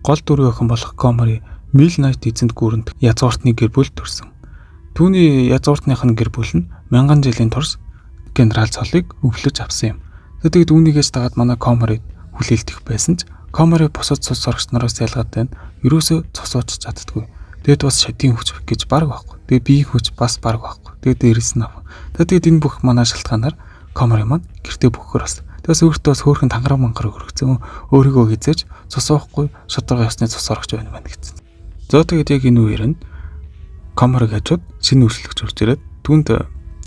гол дөрвийн охин болох Комори Милнайт эзэнт гүрэнд язгууртны гэр бүл төрсөн. Түүний язгууртных нь гэр бүл нь мянган жилийн турш генерал цолыг өвлөж авсан юм. Тэгэд үүнийгээс дагаад манай Коморид хүлээлтэх байсан ч Комори бусад цус сурагч нараас ялгаатай нь ерөөсөө цусууч чаддаггүй. Тэгэд бас шатийн хүч гэж баг байхгүй. Тэгээд биеийн хүч бас баг байхгүй. Тэгээд дээрэс нь ав. Тэгээд энэ бүх манай шалтгаанаар Комори маань гэртээ бөхөр бас. Тэгээс өөртөө бас хөөрхөн тангараг мангар өргөцсөн. Өөрийгөө хизээж цусуухгүй шударга ясны цус сурагч байна гэсэн. За тэгээд яг энэ үеэр нь Комориг хажууд шинэ үйлчлэгч урж ирээд түүнд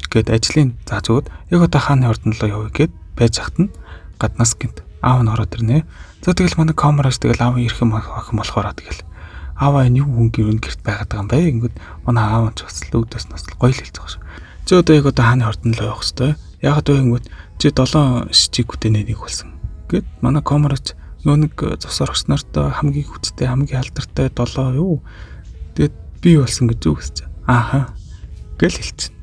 гээд ажлын зааж өгöd яг одоо хааны ордон руу явъя гэд байж хат нь гаднаас гинт аав нь ороод ирнэ. За тэгэл манай Комороос тэгэл аав ирэх юм охин болохоор тэгэл ааваа энэ юу хүн гэрт байгаад байгаа юм бэ? Ингээд манай аав нь ч бас л өвдөс нас гоё л хэлж байгаа шүү. Чи одоо яг одоо хааны ордон руу явах хэрэгтэй. Яг одоо ингээд чи 7 шижиг хүтэнэ нэг болсон. Гэт манай Комороч нөө нэг цус орогч нартай хамгийн хүчтэй хамгийн алдартай 7 юу. Тэгээд би болсон гэж юу гэж. Ааха гэл хэлчихнэ.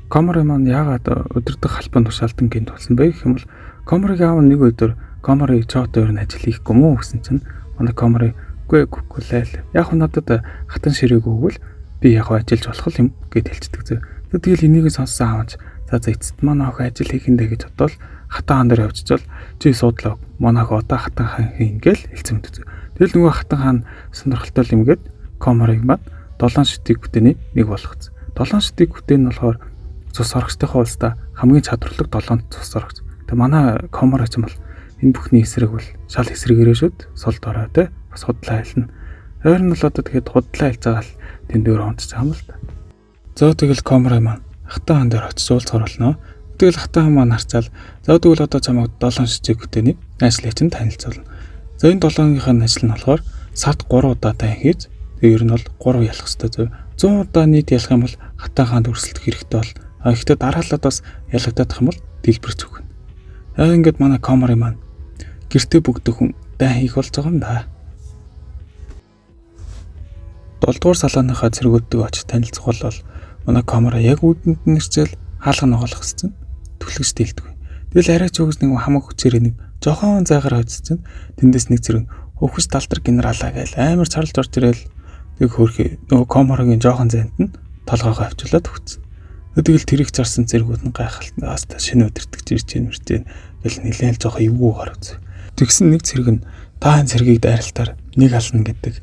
Комори маань яагаад өдөртөг халбан тушаалтан гинт болсон бэ гэх юм бол Комориг аав нэг өдөр Комори чоото өөр нь ажил хийхгүй мүү гэсэн чинь манай Комори гүгүлээл. Яг надад хатан ширээг өгвөл би яг ажиллаж болох юм гэд хэлчихдэг зөө. Тэгэл энийг сонссон аавч за эцэст манай охин ажил хийхэндэ гэж бодвол хатан хаан дээр явчихвал чи суудлаа манай охин одоо хатан хаан ингээл хэлсэн мэт зөө. Тэгэл нөгөө хатан хаан сонирхолтой юм гээд Комориг маань 7 шитийг бүтэний нэг болгоц. 7 шитийг бүтээн нь болохоор цус орогчтой хуулста хамгийн чадварлаг 7 цус орогч. Тэгээ манай Комороч юм бол энэ бүхний эсрэг бол шал эсрэгээрээ шүүд сул дорой те бас худлаа хэлнэ. Ойр нь л одоо тэгээд худлаа хэлж байгаа л тэнд дөр онцож байгаа юм л та. За тэгэл Комори маань хатан хаан дээр очиж уулз хорлоо. Тэгэл хатан хаан маань харцаал за тэгвэл одоо чамайг 7 шижиг бүтэний ажлыг чинь танилцуулна. За энэ 7-гийн ажил нь болохоор сард 3 удаа тань хийж тэгээ ер нь бол 3 ялах хэрэгтэй. 100 удаа нийт ялах юм бол хатан хаанд өрсөлдөх хэрэгтэй бол ихтэй дараалаад бас ялагдах юм бол дэлбэрч өгнө. Яг ингээд манай Комори маань гэртээ бүгдэх хүн дай хийх болж байгаа юм да. 7 дугаар салааныхаа цэргүүдтэй очиж танилцах бол манай Комори яг үүдэнд нэрчээл хаалга ногоолох гэсэн түлхэж дэлдэг. Тэгэл арайч өгс нэг хамаг хүчээр нэг жохон зайгаар хоцсон. Тэндээс нэг зэрэг өвхөж талдар генералаа гээл амар чарлж орж ирэл тэг хөөрхий нөгөө Коморогийн жохон зайнд нь толгоогоо авчуулаад өгсөн. Тэгэл тэрийг зарсан зэргүүд нь гайхалтнаас та шинэ өдөртөж ирж мэрчээн гэл нилээл жоох эвгүүгээр үз. Тэгсэн нэг зэрэг нь та энэ цэргийг дайралтаар нэг ална гэдэг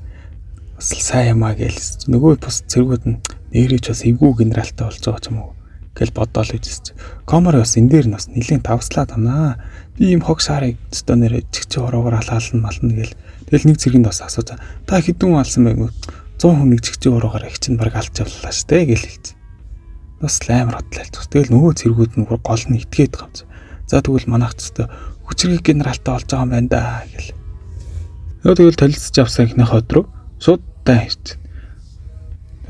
бас сайн юмаа гэлс. Нөгөө бус цэргүүд нь нэрэж бас эвгүй генералтай болж байгаа ч юм уу гэл бодоол үзэж. Комори бас энэ дээр нь бас нилээн тавслаад байна. Би ийм хог шаарыг өстө нэрэ чигч уруугаар алаална мална гэл. Тэгэл нэг зэрэгэнд бас асууж та хэдэн алсан байг 100 хүн нэг чигч уруугаар их чинь баг алж авлаа штэ гэл хэлж. Бас амар хотлайлж. Тэгэл нөгөө цэргүүд нь гол нь итгээд байгаа юм. За тэгвэл манайх ч өстө хүчрэг генералтай болж байгаа юм байна да гэл. Тэгэл талилцж авсан ихний хот руу шууд тай ирж.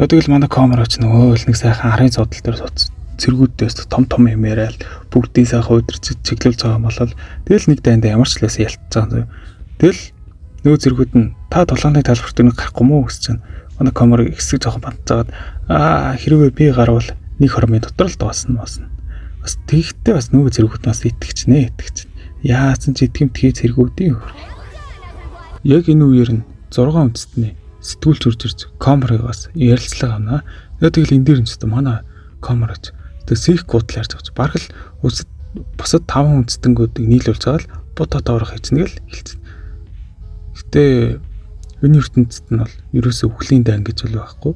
Тэгэл манай Комороч нөгөө л нэг сайхан арын зодтол дээр сууц. Цэргүүдээс том юм яриад бүгдийн сайхан удирч чиглүүлж байгаа юм болол тэгэл нэг дайнд ямар ч лээс ялтж байгаа юм. Тэгэл нөгөө цэргүүд нь та толгойн талбарт нэг гарахгүй мүү гэж чинь манай Коморыг хэсэг жоохон бантжаад хэрвээ би гарвал нэг хормын дотор л дуусна. Бас тэгтээ бас нөгөө цэргүүд нас итгэж. Яасан ч итгэмтгий цэргүүдийн яг энэ үеэр нь 6 үндэстний сэтгүүлч урж ирж Коморыг бас ярилцлага авнаа. Тэгэл энэ дээр нь ч гэсэн манай Комороч тэг сих гутлаарч авч бараг л бусад 5 үндэстэнгүүдийг нийлүүлж байгаа л бут тоорох хийцнэ гэл хэлсэн. Гэтэ энэ ертөнцид нь бол ерөөсөө өхлийн дан гэж бол байхгүй.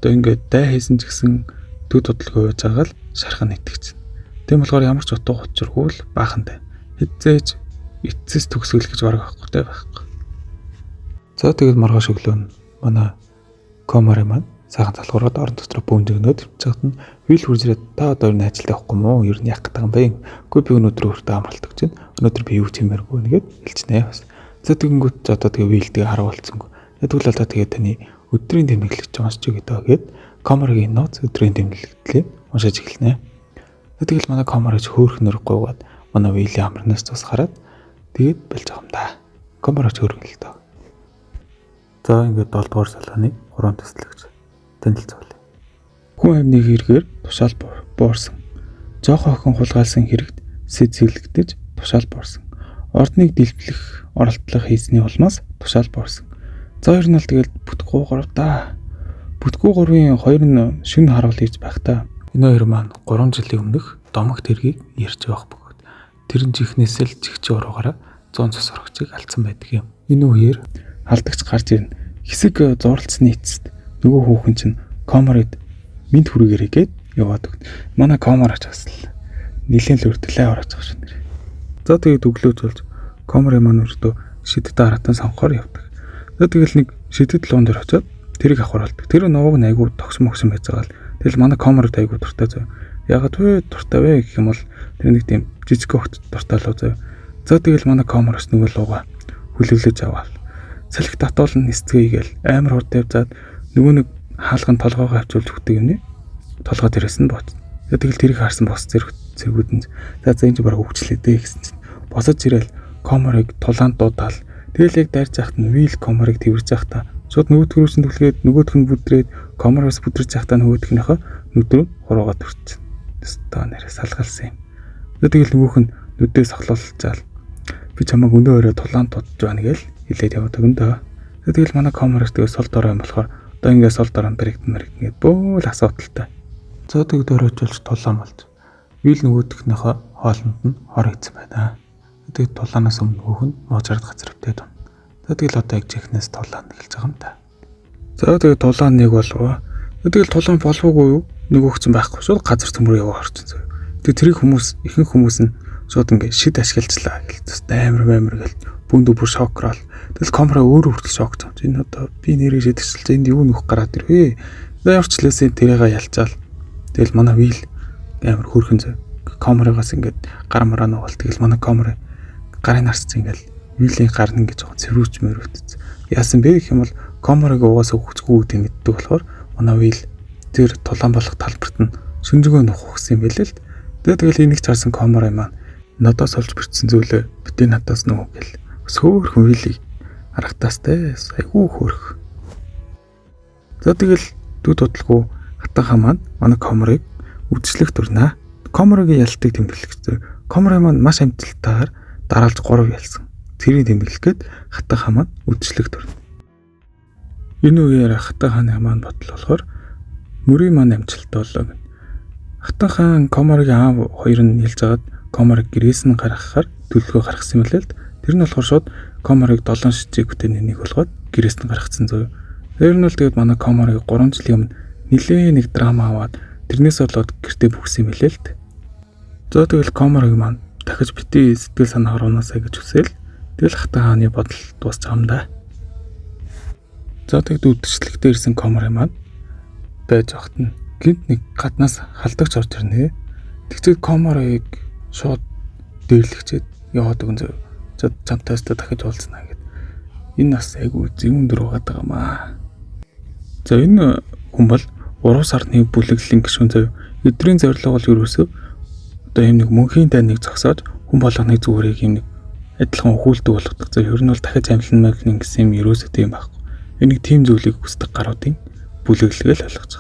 Одоо ингээд дай хийсэн ч гэсэн төд тодлого байж байгаа л шархан итгэж. Тийм болохоор ямар ч утга учиргүй л баахантай. Хэзээж эцэс төгсгөл гэж бараг байхгүй. За тэгээд маргааш өглөө нь манай Комори маань сайхан залхуураад орон дотроо бөөнжгнөөд явчихад нь хил хуржрээд та одоо энэ ажилд явахгүй мó ер нь яах гэдэг юм бэ? Үгүй би өнөөдөр өөртөө амралт өгч байна. Өнөөдөр би юу чимээргүй нэгэд хэлчихнэ бас. За тэгэнгүүт одоо тэгээ вилдэг харуулцсангүй. Тэгвэл одоо тэгээ таны өдрийн тэмдэглэж уншиж өгöd гэд Коморогийн нууц өдрийн тэмдэглэлээ уншиж эхэлнэ. Тэгэл манай Комороч хөөхнөр гуугаад манай вилийн амрнаас тусгараад тэгээд болж байгаа юм да. Комороч хөөргөн л доо. За ингээд 7 дугаар салааны 3 төслөгч танилцуулъя. Хүн амны хэрэгээр тушаал буурсан. Жоох охин хулгайлсан хэрэгт сэцэглэгдэж тушаал буурсан. Ордныг дэлбэлэх оролдлого хийсний улмаас тушаал борсон. За ер нь бол тэгэл бүтггүй 3 да. Бүтггүй 3-ын 2 нь шин харуул хийж байх та. Энэ хоёр маань 3 жилийн өмнөх домогт хэргийг ярьж байх бөгөөд тэр нь чихнээс л чихчи уруугаараа 100 цус орогчийг алдсан байдаг юм. Энэ үеэр алдагч гарч ирнэ. Хэсэг зурлцсны эцэст нөгөө хүүхэн чинь камерад минт хүргээрээ гээд яваад өгд. Манай камераач бас л нилээн л өртөлөө орож байгаа шүү нэр. За тэгээд өглөөж болж камерын маань өртөө шидэд харатан сонгохоор явдаг. За тэгэл нэг шидэд луун дээр очиод тэрийг авахруулдаг. Тэр нууг айгуу тогсон байж байгаа л тэгэл манай камерад айгуу дуртай зөө. Ягаад вэ дуртай вэ гэх юм бол тэр нэг тийм жижиг хөхт дуртай л зөө. За тэгэл манай камераас нөгөө лууга хүлэглэж аваад салхи татуулан нэсцгээгээл амар хурд явзаад нөгөө нэг хаалган толгоогоо авчулж өгдөг юм нэ. Толгой дээрээс нь бооц. Тэгэл тэрийг харсан бос зэргүүд нь за энэ бараг хөвчлээ дээ гэсэн чинь босож ирэл камерыг тулаанд дуудаал. Тэгэл яг дайрж яхад нь вил камерыг тэрвэрж яхад шууд нөгөөдг рүү чинь түлхээд нөгөөдг нь бүдрээд камераас бүдрэж яхад нөгөөдгийнхөө нүдрөө хуруугаад төрчих. Тэстэ нэрээ салгалсан юм. Тэгэл нөгөөх нь нүдээ сохлуулчаал. Би чамайг өнөө өрөө тулаанд дуудаж байна гээл хэлээд яваад өгөндөө. Тэгэл манай камераас тэгээ сул дорой юм болохоор одоо ингээд сул дорой баригдмаар ингээд бөөл асуудалтай. За тэгээд өрөөжүүлж тулаан болж. Вил нөгөөдгийнхөө хоолнд нь хор хийсэн байна. Тэгээд тулаанаас өмнө нөгөөх нь моожраад газар өвдөд байна. Тэгэл одоо яг чихнээс тулаан эхэлж байгаа юм да. За тэгээд тулаан нэг болов. Тэгэл тулаан болвоогүй юу? Нөгөөх чинь байхгүй шууд газар төмөр яваа орчихсон. Тэгээд тэрийг ихэнх хүмүүс нь шууд ингээд шид ашиглажлаа гэл. Амар гэл бүндүү бүр шокрол. Тэгэл камера өөрөө хүртэл шокч байгаа. Энэ одоо би нэрээ шидэгчлээ энд юу нөх гараад ирвэ. Тэгээ орчлээсээ тэрийгээ ялчаал. Тэгэл манай вил амар хөөрхөн зөө. Камерагаас ингээд гар мараа нугал. Тэгэл манай камера гарын нарсч ингээд вилийн гар нь ингэж байгаа цэврүүч мөрөвтц. Яасан бэ гэх юм бол камерыг угаасаа хүчгүй гэдэг мэддэг болохоор манай вил тэр тулаан болох талбарт нь сүнжгөө нухах гэсэн юм байлээ л. Тэгэл энийг чарсан камера маань надаас олж бэрчсэн зүйлээ битээ надаас нөө гэл. Сөөхөн вилийг аргатаастай айгүй хөөрх. За тэгэл дүүд бодлого хатанхаа маань манай камерыг үдшилэх турнаа. Камерыг ялтыг тэмдэглэж. Камера маань маш амжилттайгаар дараалж 3 ялсан. Тэрийг тэмдэглэхэд хатанхаа маань үдшилэх турна. Энэ үеэр хатанхааны маань бодол болохоор мөрийн маань амжилттай болоо. Хатанхаан камерыг аав хоёр нь хэлж агаад камерыг гэрээс нь гаргахаар төлөвлөгөө гаргасан юм л л. Тэр нь болохоор шууд камерыг 7 шижиг бүтэний нэг болгоод гэрээс нь гаргацсан зөө. Тэр нь бол тэгээд манай камерыг 3 жилийн өмнө нилээ нэг драма аваад тэрнээс болоод гэртээ бүгсэн юм лээ л. За тэгэл камерыг маань дахиж бити сэтгэл санаа харуулнасаа гэж хүсэл. Тэгэл хатанхааны бодол дуусч байгаа юм да. За тэгэд үдшилтэд ирсэн камерын маань байж ахт нь гинт нэг гаднаас халдагч орж ирнэ. Тэгчээд камерыг шууд дээрлэгчээд яваад өгөн зөө. За чамтаас дахиж уулзнаа гэд. Энэ нас айгүй зөвөн дөрөв байгаа маа. За энэ хүн бол 3 сарны бүлэглэлийн гишүүн зав. Эдрийн зорилго бол ерөөсөө одоо юм нэг мөнхийн дайныг зогсоож хүн болгоныг зүгээрээ юм нэг адилхан өхүүлдэг болгодог. За ер нь бол дахиж амлан гэсэн юм ерөөсөө тийм байхгүй. Энийг тийм зүйлийг хүсдэг гаруудын бүлэглэгээл ойлгож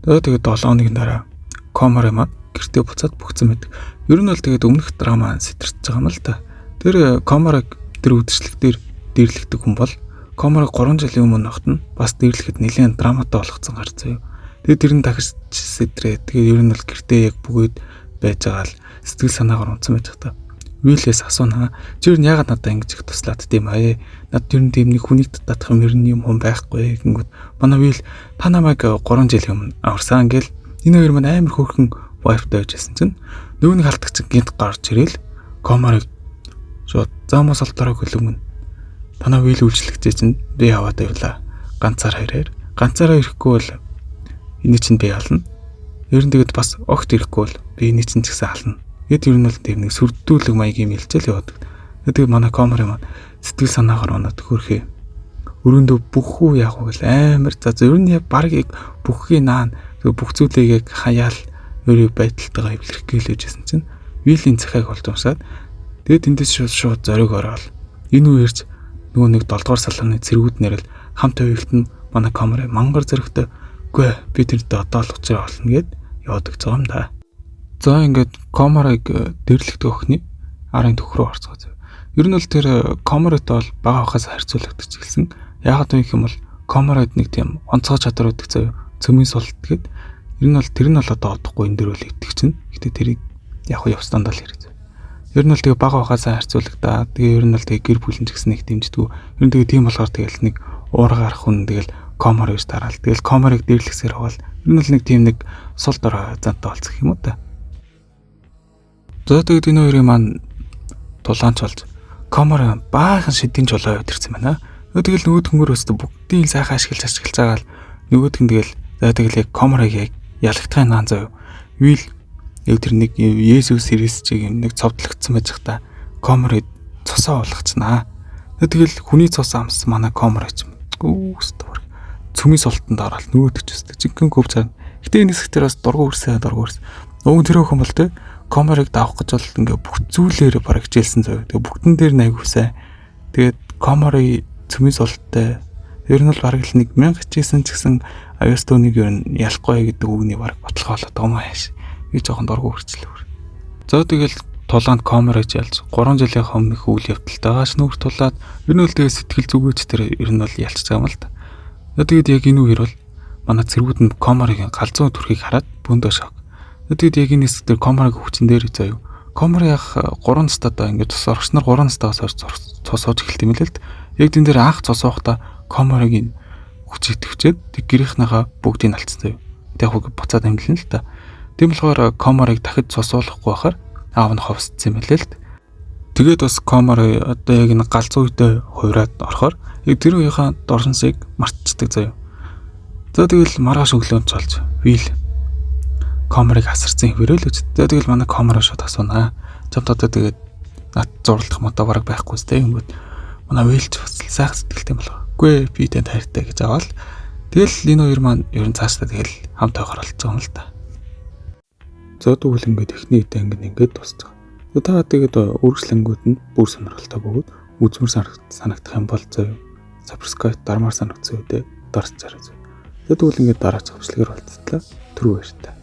байгаа. Тэгээд 7 хоногийн дараа камера маань гэртээ буцаад бүгдсэн байдаг. Ер нь бол тэгээд өмнөх драма сэтэрч байгаа юм л да. Тэр камерыг тэр үдшилтэд дээрлэгдэг хүн бол камерыг 3 жилийн өмнө ногт нь бас дээрлэхэд нэлээд драматай болгоцсон гарцгаа. Тэгээд тэр нь дахиж сэтрээ. Тэгээд ер нь бол гэртээ яг бөгөөд байж байгаа л сэтгэл санаагаар унтсан байж байгаа. Вилээс асуунаа. Чи юу яагаад надад ингэж их туслаад тийм аа? Над ер нь тийм нэг хүнийг татах юм ер нь юм хүн байхгүй гингүүд. Манай вил та намайг 3 жилийн өмнө аварсан гэл энэ хоёр маань амар хөөрхөн вайфтай байжсэн чинь нөгөө нэг халтагч гинт гарч ирэл камерыг шууд заамаас олдороо хөлөнгөн. Танаа вил үйлчлэгчээ чинь би яваад байвлаа. Ганцаар хараар. Ганцаараа ирэхгүй бол энэ чинь би ална. Ер нь тэгэд бас огт ирэхгүй бол би энэ чинь ч гэсэн ална. Гэт ер нь бол тэр нэг сүрдүүлэг маягийн мэлжэл яваад. Тэгээд манай камера маань сэтгэл санаагаар оноод хөрхөө. Өрөөндөө бүх үү яах вэ гэл амар за ер нь баг яг бүхгийн наан бүх зүйлийг яг хаяал өөрийн байдалтайгаа эвлэрэх гэлээжсэн чинь вилийн цахиаг олж унсаад тэгээд тэндээс шууд зориг ороод энэ үеэрч нөгөө нэг 7 дугаар салааны цэргүүд нэрэл хамт хувилт нь манай камера мангар зэрэгтэй үгүй би тэрнтэй одоо л уучраа олно гэд яваад гэж байгаа юм да. За ингээд камерыг дэрлэгдэх охины арын төх рүү орцгоо. Ер нь бол тэр камератай бол бага хахаас харьцуулагдаж эхэлсэн. Яагаад вэ гэх юм бол камерад нэг тийм онцгой чадвар өгдөг заяа. Цөмийн султ гээд ер нь бол одоо одохгүй энэ дөр үл итгэх чинь. Гэтэ тэрийг яг явстанд л хэрэгж. Ер нь бол тэгээ бага хахаас харьцуулагдаа. Тэгээ ер нь бол тэгээ гэр бүлийн ч гэсэн их дэмждэг. Ер нь тэгээ тийм болохоор тэгэл нэг уур гарах хүн тэгэл камер гэж тараал. Тэгэл камерыг дээрлэхсээр хавал ер нь л нэг тийм нэг сул дор зантай болцох юм уу та. За тэгээд энэ хоёрын маань тулаанч болж камера баахан шидийн жолоо яваад ирсэн байна. Тэгэл нөгөөд хүмүүр өстө бүгдийг сайхан ашиглаж байгаа л нөгөөд нь тэгэл за тэгэл яг камерыг яг ялагдахын наан заяа. Вил яг тэр нэг Есүс Христчийг юм нэг цовдлогдсон байж та камерыг цосоо болгоцнаа. Тэгэл хүний цос амс манай камера ч гүүстөр цөмийн султанд ороод нөгөөд ч өстө жинхэнэ көв цаа. Гэтэ энэ хэсгээр бас дургу үрсэн. Уг тэр өхөн бол тэ камерыг давах гэж бол ингээ бүх зүйлээр бараг хичээлсэн зав. Тэгээ бүгдэн дээр найгуусаа. Тэгээд камерыг цөмийн султтай ер нь бол бараг л нэг 1000 хичээсэн ч гэсэн iOS-ийг ер нь ялахгүй гэдэг үгний бараг бодлого болоод байгаа юм ааш. Би жоохон дургу үрчлээ. За тэгэл тулаанд камерыг ялж 3 жилийн өмнөх үйл явдалтайгаас нүүр тулаад ер нь л тэгээ сэтгэл зүгөөч тэр ер нь бол ялцж байгаа юм л да. Тэгээд яг энэ үеэр бол манай цэргүүд нь камерыг галзуу төрхийг хараад бөөндөө шок. Тэгээд яг энэ хэсэг дээр камерыг хүчин дээр заяа. Камер яг 3 настайдаа ингээд цус оргч нар 3 настайгаас цосоож эхэлт юм л л. Яг тэн дээр анх цосоохта камерыг хүчийг төвчээд тэг гэрийнхнийхээ бүгдийг алдсан заяа. Тэг яг буцаад амьдлаа л та. Тийм болохоор камерыг дахид цосоолохгүй байхаар аав нь ховсцсон юм л л. Тэгээд бас камер одоо яг энэ галзуу үедээ хуураад орохоор яг тэр үеийнхээ дорсонсыг мартчихдаг заяа. За тэгэл маргааш өглөөнд цолж вил камерыг хасарсан хөвөрөө л үз. За тэгэл манай камера шууд асуунаа. Чамд одоо тэгээд над зурлах мото бараг байхгүй сте юмуд. Манай вилч бас сайхан сэтгэлтэй болох. Үгүй би тэнд хайртай гэж аваад тэгэл энэ хоёр маань ер нь цаашдаа тэгэл хамт байхаар болцсон юм л та. За тэгвэл ингээд эхний үедээ ингээд дуусах. Та тэгээд үргэлжлэнгүүд нь бүр сонирхолтой бөгөөд үзмэр санагдах юм бол зөө subscribe дармаар санагдсан үедээ дарж зараа зөө. Тэгвэл ингээд дараач хөвчлөгээр болцлоо. Түрүү баяртай.